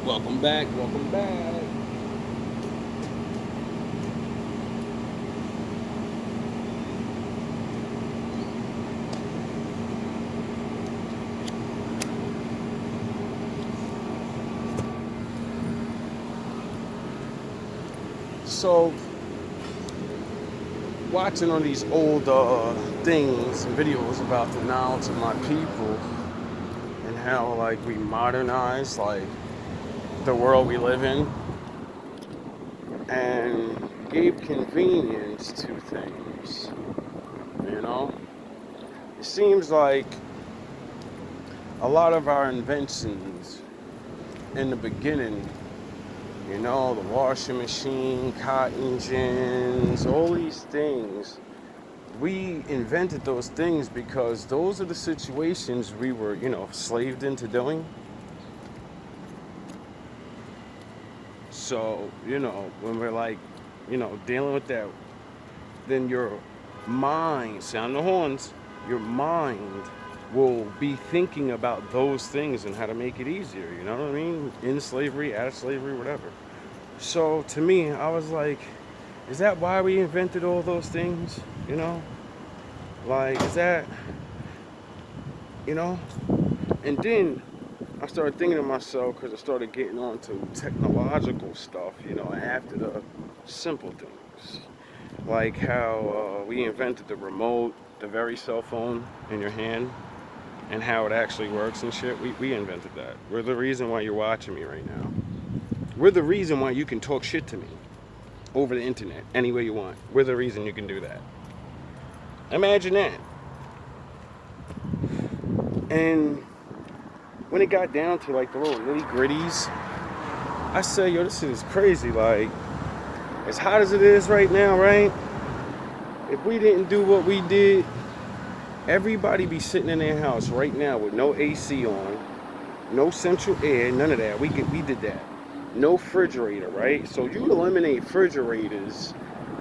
Welcome back, welcome back. So, watching on these old things and videos about the knowledge of my people and how like we modernize like the world we live in and gave convenience to things, you know? It seems like a lot of our inventions in the beginning, the washing machine, cotton gins, all these things, we invented those things because those are the situations we were, slaved into doing. So, when we're like, dealing with that, then your mind, sound the horns, your mind will be thinking about those things and how to make it easier, you know what I mean? In slavery, out of slavery, whatever. So to me, I was like, is that why we invented all those things? You know? Like, is that, you know? And then I started thinking to myself, because I started getting on to technological stuff, after the simple things. Like how we invented the remote, the very cell phone in your hand, and how it actually works and shit. We invented that. We're the reason why you're watching me right now. We're the reason why you can talk shit to me over the internet any way you want. We're the reason you can do that. Imagine that. And when it got down to like the little nitty gritties, I said, yo, this shit is crazy. Like, as hot as it is right now, right? If we didn't do what we did, everybody be sitting in their house right now with no AC on, no central air, none of that. We did that. No refrigerator, right? So you eliminate refrigerators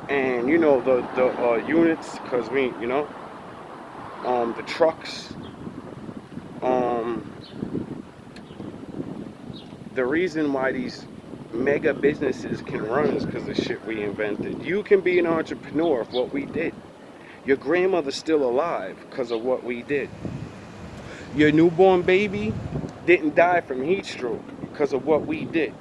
and the units, because the trucks, um the reason why these mega businesses can run is because of shit we invented. You can be an entrepreneur of what we did. Your grandmother's still alive because of what we did. Your newborn baby didn't die from heat stroke because of what we did.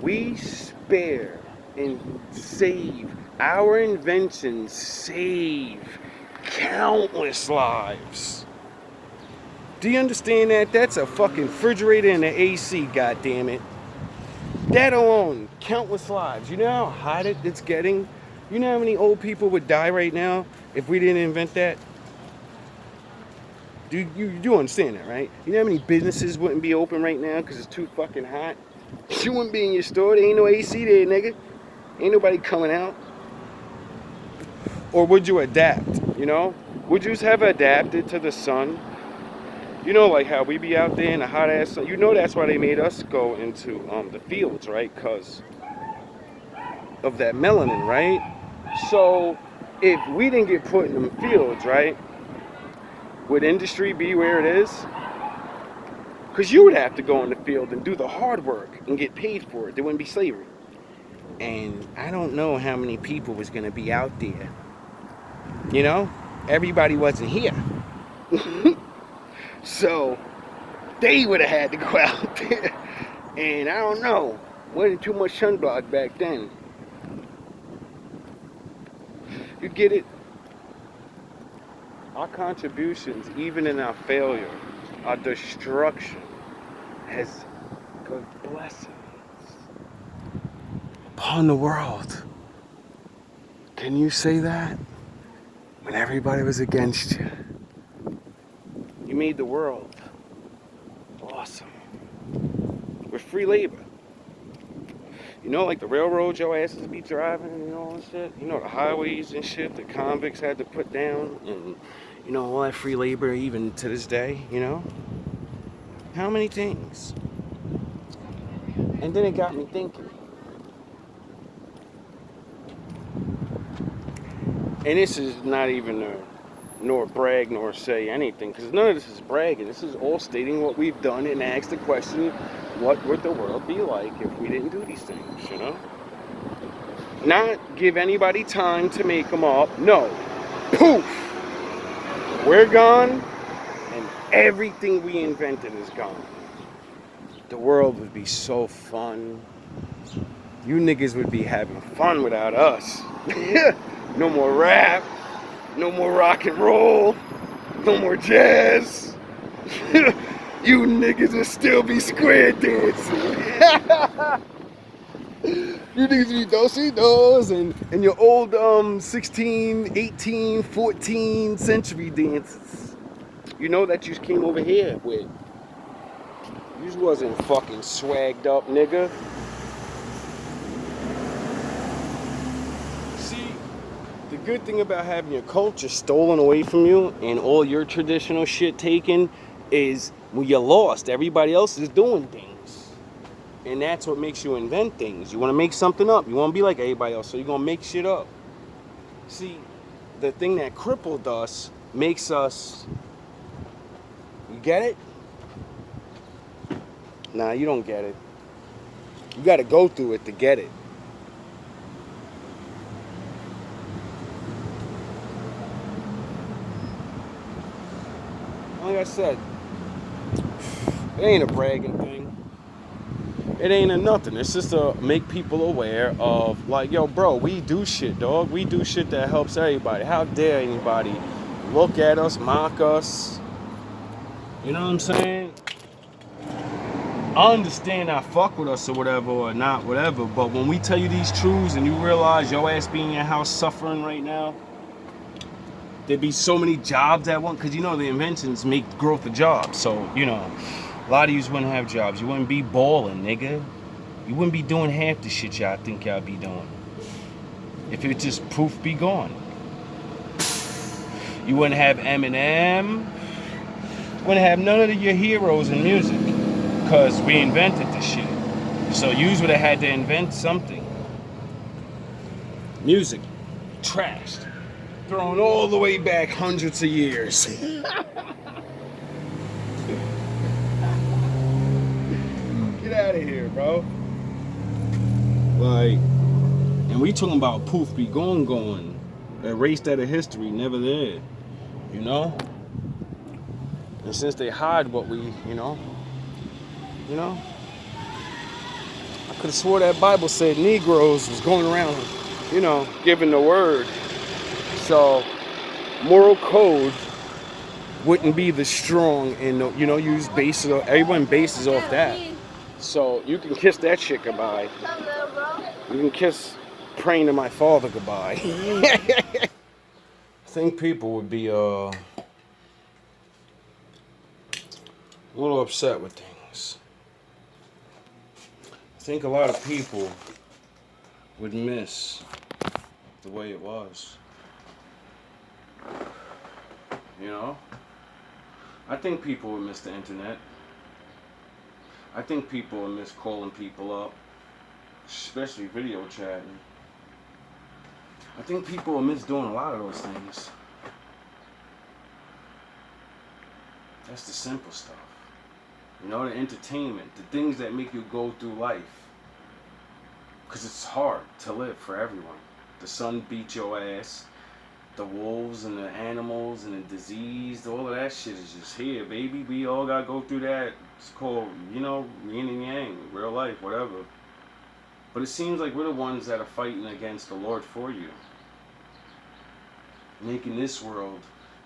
We spare and save. Our inventions save countless lives. Do you understand that? That's a fucking refrigerator and an AC, goddammit. That alone, countless lives. You know how hot it's getting? You know how many old people would die right now if we didn't invent that? You do understand that, right? You know how many businesses wouldn't be open right now because it's too fucking hot? You wouldn't be in your store. There ain't no AC there, nigga. Ain't nobody coming out. Or would you adapt, Would you just have adapted to the sun? Like how we be out there in the hot ass sun. That's why they made us go into the fields, right? Because of that melanin, right? So if we didn't get put in them fields, right, would industry be where it is? Because you would have to go in the field and do the hard work and get paid for it. There wouldn't be slavery. And I don't know how many people was going to be out there. Everybody wasn't here. So they would have had to go out there. And I don't know. Wasn't too much sunblock back then. You get it? Our contributions, even in our failure, our destruction, has good blessings upon the world. Can you say that? When everybody was against you. You made the world awesome. With free labor. Like the railroads your asses be driving and shit. The highways and shit that convicts had to put down. And, all that free labor even to this day, How many things? And then it got me thinking. And this is not even nor brag nor say anything, because none of this is bragging. This is all stating what we've done and ask the question, what would the world be like if we didn't do these things, you know? Not give anybody time to make them up. No. Poof! We're gone, and everything we invented is gone. The world would be so fun. You niggas would be having fun without us. No more rap, no more rock and roll, no more jazz. You niggas would still be square dancing. You niggas be do-si-dos and your old 16, 18, 14 century dances. You know that you came over here with. You wasn't fucking swagged up, nigga. See, the good thing about having your culture stolen away from you and all your traditional shit taken is when you're lost, everybody else is doing things. And that's what makes you invent things. You want to make something up. You want to be like everybody else, so you're going to make shit up. See, the thing that crippled us makes us... You get it? Nah, you don't get it. You got to go through it to get it. Like I said, it ain't a bragging thing. It ain't a nothing. It's just to make people aware of, like, yo, bro, we do shit, dog. We do shit that helps everybody. How dare anybody look at us, mock us? You know what I'm saying? I understand I fuck with us or whatever or not, whatever. But when we tell you these truths and you realize your ass being in your house suffering right now, there'd be so many jobs at once. Because, you know, the inventions make growth of jobs. So, you know, a lot of you wouldn't have jobs. You wouldn't be balling, nigga. You wouldn't be doing half the shit y'all think y'all be doing. If it just poof be gone. You wouldn't have Eminem. You wouldn't have none of your heroes in music. Because we invented the shit. So you would have had to invent something. Music. Trashed. Thrown all the way back hundreds of years. Get out of here, bro. Like, and we talking about poof be gone. Erased out of history, never there. You know? And since they hide what we, you know, I could have swore that Bible said Negroes was going around, you know, giving the word. So, moral code wouldn't be the strong and, you know, everyone bases off that. So, you can kiss that shit goodbye. You can kiss praying to my father goodbye. I think people would be a little upset with things. I think a lot of people would miss the way it was. You know? I think people would miss the internet. I think people would miss calling people up, especially video chatting. I think people will miss doing a lot of those things. That's the simple stuff. You know, the entertainment, the things that make you go through life. Because it's hard to live for everyone. The sun beats your ass. The wolves and the animals and the disease, all of that shit is just here, baby. We all gotta go through that. It's called, you know, yin and yang, real life, whatever. But it seems like we're the ones that are fighting against the Lord for you. Making this world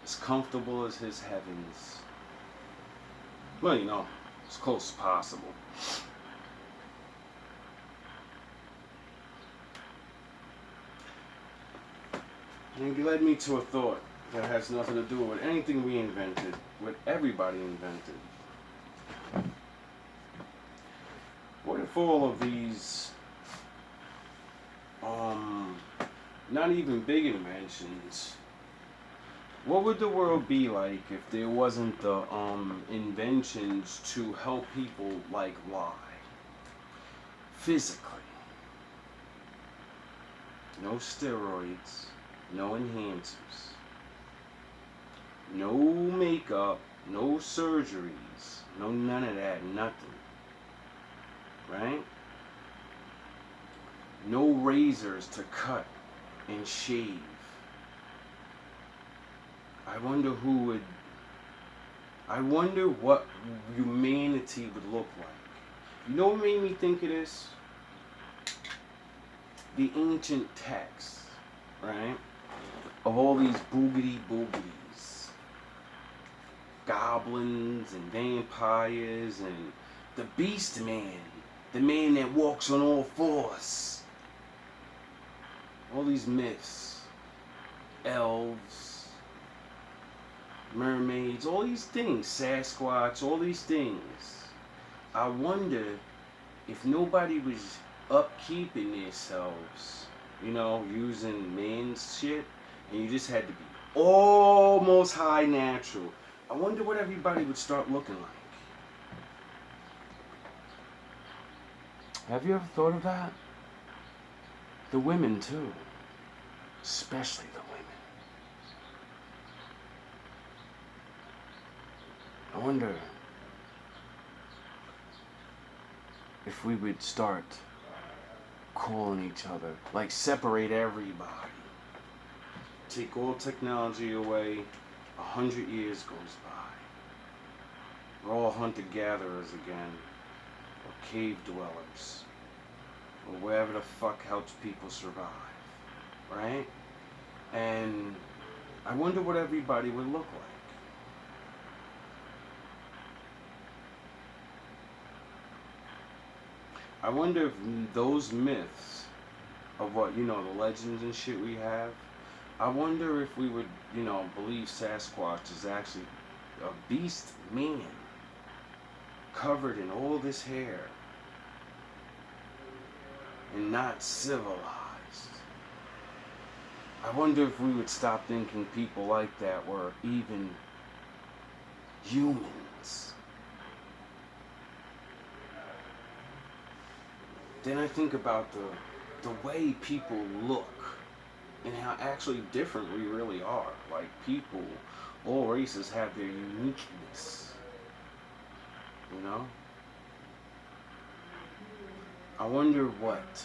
as comfortable as his heavens. Well, you know, as close as possible. And it led me to a thought that has nothing to do with anything we invented, what everybody invented. What if all of these, not even big inventions, what would the world be like if there wasn't the inventions to help people like lie? Physically. No steroids. No enhancers, no makeup, no surgeries, no none of that, nothing. right? No razors to cut and shave. I wonder who would. I wonder what humanity would look like. You know what made me think of this? The ancient texts, right? Of all these boogity boogities. Goblins and vampires and the beast man. The man that walks on all fours. All these myths. Elves. Mermaids. All these things. Sasquatch. All these things. I wonder if nobody was upkeeping themselves, using man's shit, and you just had to be almost high natural. I wonder what everybody would start looking like. Have you ever thought of that? The women, too. Especially the women. I wonder if we would start calling each other, like separate everybody. Take all technology away, 100 years goes by. We're all hunter-gatherers again, or cave dwellers, or wherever the fuck helps people survive, right? And I wonder what everybody would look like. I wonder if those myths of what, the legends and shit we have, I wonder if we would, believe Sasquatch is actually a beast man covered in all this hair and not civilized. I wonder if we would stop thinking people like that were even humans. Then I think about the way people look and how actually different we really are. Like people, all races have their uniqueness. I wonder what,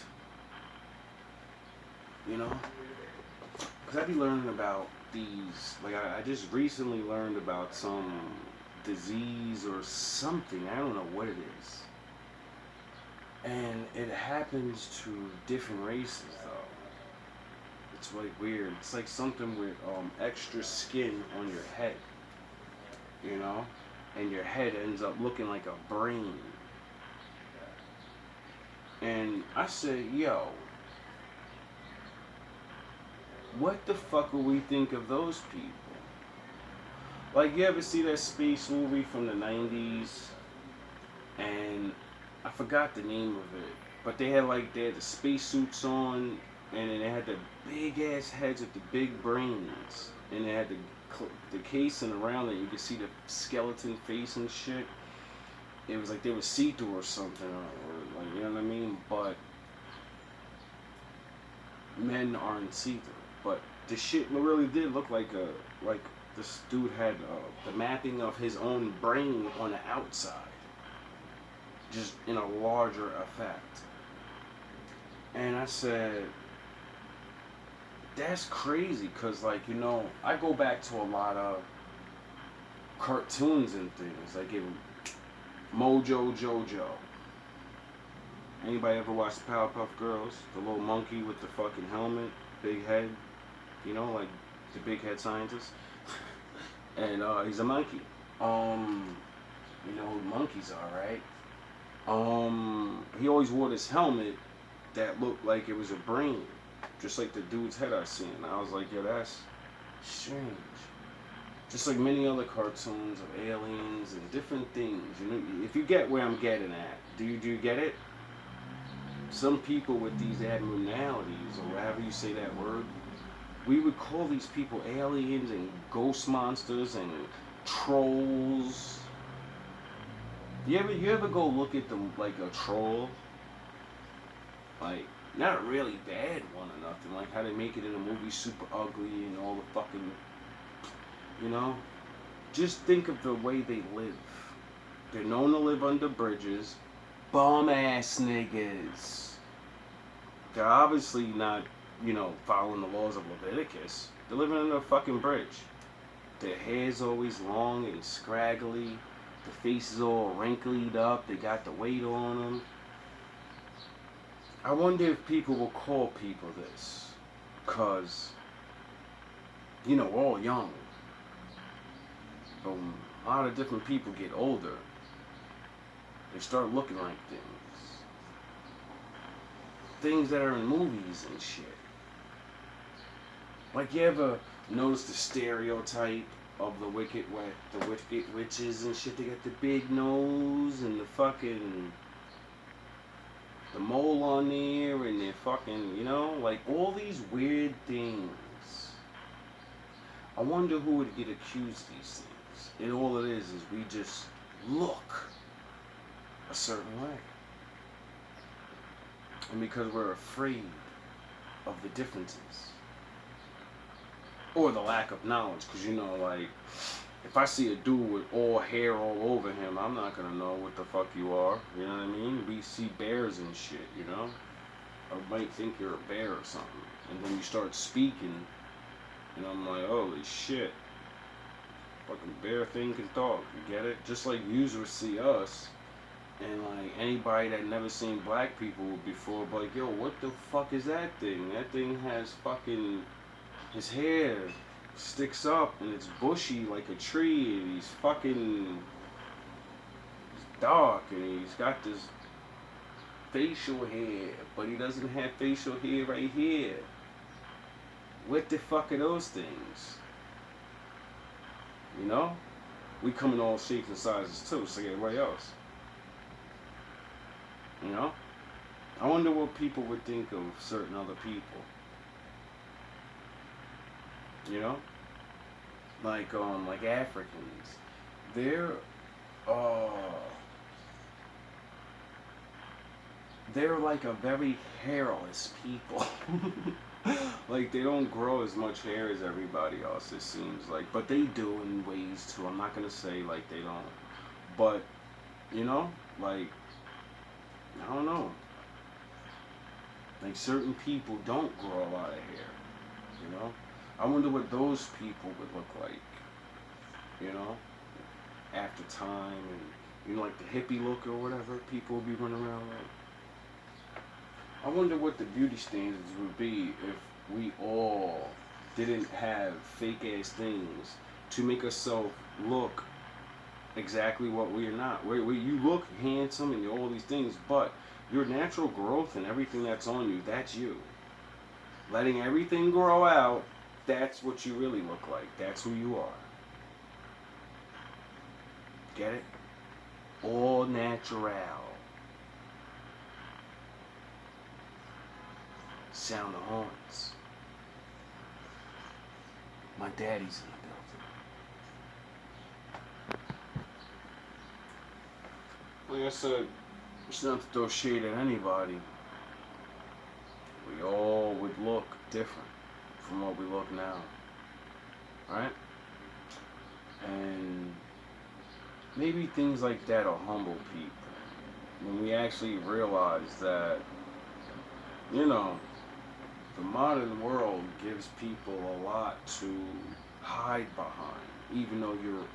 because I be learning about these, like I just recently learned about some disease or something, I don't know what it is. And it happens to different races though. It's like weird. It's like something with extra skin on your head. And your head ends up looking like a brain. And I say, yo, what the fuck will we think of those people? Like, you ever see that space movie from the 90s? And I forgot the name of it, but they had the spacesuits on, and then they had the big ass heads with the big brains, and they had the casing around it. You could see the skeleton face and shit. It was like they were see-through or something, or you know what I mean. But men aren't see-through. But the shit really did look like this dude had the mapping of his own brain on the outside. Just in a larger effect. And I said, that's crazy, because I go back to a lot of cartoons and things. Like Mojo Jojo. Anybody ever watch the Powerpuff Girls? The little monkey with the fucking helmet, big head, like the big head scientist. And he's a monkey. You know who monkeys are, right? He always wore this helmet that looked like it was a brain, just like the dude's head I seen. And I was like, yeah, that's strange. Just like many other cartoons of aliens and different things. If you get where I'm getting at, do you get it? Some people with these abnormalities, or however you say that word, we would call these people aliens and ghost monsters and trolls. You ever go look at them like a troll? Like, not a really bad one or nothing. Like how they make it in a movie super ugly and all the fucking, Just think of the way they live. They're known to live under bridges. bum ass niggas. They're obviously not, following the laws of Leviticus. They're living under a fucking bridge. Their hair's always long and scraggly. The face is all wrinkled up. They got the weight on them. I wonder if people will call people this. Because, we're all young. But a lot of different people get older. They start looking like things. Things that are in movies and shit. Like, you ever notice the stereotype of the wicked witches and shit? They got the big nose and the mole on there and they're fucking, like all these weird things. I wonder who would get accused of these things. And all it is we just look a certain way. And because we're afraid of the differences. Or the lack of knowledge. Because, like, if I see a dude with all hair all over him, I'm not going to know what the fuck you are. You know what I mean? We see bears and shit, I might think you're a bear or something. And then you start speaking, and I'm like, holy shit. Fucking bear thing can talk. You get it? Just like users see us. And like anybody that never seen black people before, be like, yo, what the fuck is that thing? That thing has fucking, his hair sticks up and it's bushy like a tree and he's dark and he's got this facial hair, but he doesn't have facial hair right here. What the fuck are those things? We come in all shapes and sizes too, so like everybody else. I wonder what people would think of certain other people. Like Africans. They're like a very hairless people. Like they don't grow as much hair as everybody else, it seems like. But they do in ways too. I'm not gonna say like they don't. But, like, I don't know. Like certain people don't grow a lot of hair, I wonder what those people would look like, after time and, like the hippie look or whatever people would be running around like. I wonder what the beauty standards would be if we all didn't have fake ass things to make ourselves look exactly what we are not. Where you look handsome and all these things, but your natural growth and everything that's on you, that's you. Letting everything grow out, that's what you really look like. That's who you are. Get it? All natural. Sound the horns. My daddy's in the building. Like I said, it's not to throw shade at anybody. We all would look different from what we look now. Right? And maybe things like that will humble people. When we actually realize that, the modern world gives people a lot to hide behind. Even though you're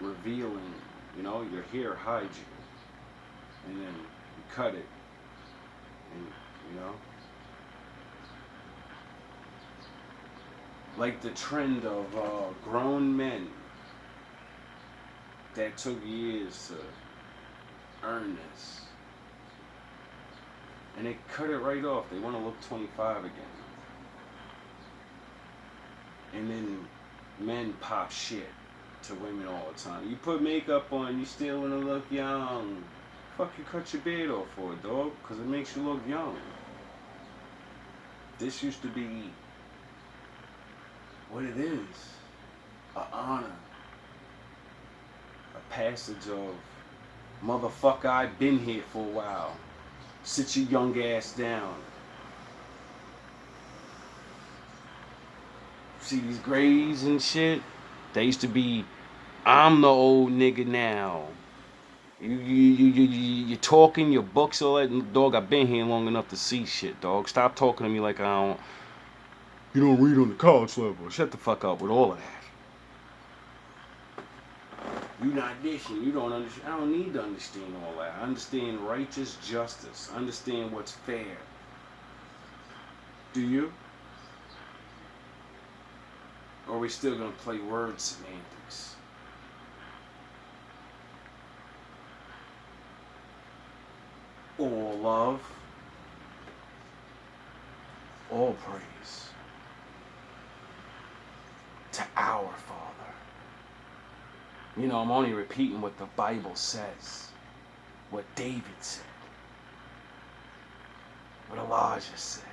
revealing, your hair hides you. And then you cut it. And, like the trend of grown men that took years to earn this. And they cut it right off. They want to look 25 again. And then men pop shit to women all the time. You put makeup on, you still want to look young. Fuck you cut your beard off for, dog? Because it makes you look young. This used to be what it is. An honor. A passage of, motherfucker, I've been here for a while. Sit your young ass down. See these grays and shit? They used to be, I'm the old nigga now. You're talking your books, all that. Dog, I've been here long enough to see shit, dog. Stop talking to me like I don't. You don't read on the college level. Shut the fuck up with all of that. You not this and you don't understand. I don't need to understand all that. I understand righteous justice. I understand what's fair. Do you? Or are we still gonna play word semantics? All love, all praise to our Father. You know, I'm only repeating what the Bible says, what David said, what Elijah said.